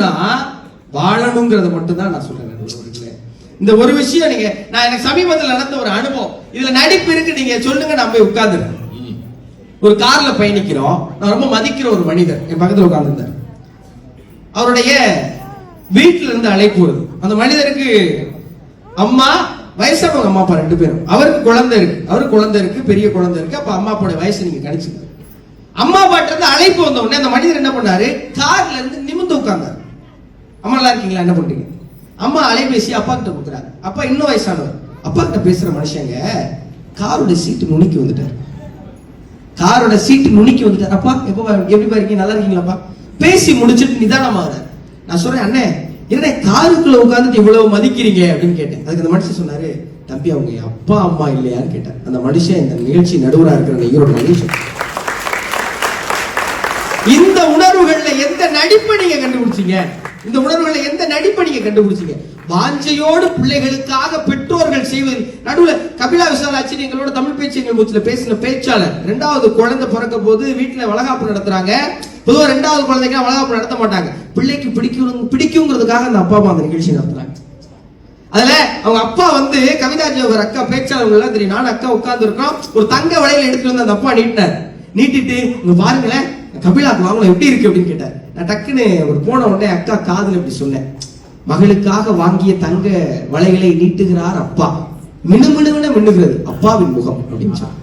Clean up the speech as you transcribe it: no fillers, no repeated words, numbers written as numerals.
தான் வாழணுங்கிறத மட்டும் தான் நான் சொல்றேன். இந்த ஒரு விஷயம் நீங்க நான் எனக்கு சமீபத்தில் நடந்த ஒரு அனுபவம், இதுல நடிப்பு இருக்கு, நீங்க சொல்லுங்க, நான் போய் உட்கார்ந்துறேன். ஒரு கார்ல பயணிக்கிறோம், நான் ரொம்ப மதிக்கிற ஒரு மனிதர் என் பக்கத்தில் உட்கார்ந்துருந்தார். அவருடைய வீட்டுல இருந்து அழைப்பு வருது. அந்த மனிதருக்கு அம்மா, வயசானவங்க அம்மா அப்பா 2 பேரும். அவருக்கு குழந்தை இருக்கு, பெரிய குழந்தை இருக்கு. அப்ப அம்மா அப்பாவோட வயசு நீங்க கணிச்சுங்க. அம்மா அப்பாட்ட இருந்து அழைப்பு வந்த உடனே அந்த மனிதர் என்ன பண்ணாரு, கார்ல இருந்து நிமிர்ந்து உட்கார்ந்தார். அம்மா நல்லா இருக்கீங்களா, என்ன பண்றீங்க? அம்மா அலைபேசி அப்பா கிட்ட கொடுக்குறாரு. அப்பா இன்னும் வயசானவர். அப்பா கிட்ட பேசுற மனுஷங்க காரோட சீட்டு நுனிக்கி வந்துட்டார். அப்பா எப்படி இருக்கீங்க, நல்லா இருக்கீங்களாப்பா? பேசி முடிச்சுட்டு நிதானமாகிறார். நான் சொல்றேன், அண்ணே என்ன காருக்குள்ள உட்கார்ந்துட்டு இவ்வளவு மதிக்கிறீங்க அப்படின்னு கேட்டேன். அதுக்கு அந்த மனுஷன் சொன்னாரு, தம்பி அவங்க அப்பா அம்மா இல்லையான்னு கேட்டார். அந்த மனுஷன் இந்த நிகழ்ச்சி நடுவரா இருக்கிற ஈரோடு மனுஷன். இந்த உணர்வுகள்ல எந்த நடிப்பை நீங்க கண்டுபிடிச்சீங்க? வாஞ்சையோடு பிள்ளைகளுக்காக பெற்றோர்கள் செய்வது. நடுவுல கபிலா விசாலாட்சி எங்களோட தமிழ் பேச்சு எங்கள் மூச்சுல பேசின பேச்சாளர். 2வது குழந்தை பிறக்க போது வீட்டுல வளகாப்பு நடத்துறாங்க. பொதுவா 2வது குழந்தைக்கு வளகாப்பு நடத்த மாட்டாங்க. பிள்ளைக்கு பிடிக்குங்கிறதுக்காக அந்த அப்பா அம்மா அந்த நிகழ்ச்சி நடத்துறாங்க. அதுல அவங்க அப்பா வந்து கவிதாஜி அவர் அக்கா பேச்சாளர்கள் எல்லாம் தெரியும். நான் அக்கா உட்கார்ந்து இருக்கோம். ஒரு தங்க வளையல எடுத்துட்டு வந்து அந்த அப்பா நீட்டிட்டு இங்க பாருங்களேன் கபிலாக்கு வாங்கலாம் எப்படி இருக்கு அப்படின்னு கேட்டார். நான் டக்குன்னு ஒரு போன உடனே அக்கா காதுல இப்படி சொன்னேன், மகளுக்காக வாங்கிய தங்க வளையலை நீட்டுகிறார் அப்பா, மினுமினுன்னு மின்னுகிறது அப்பாவின் முகம் அப்படின்னு சொன்னேன்.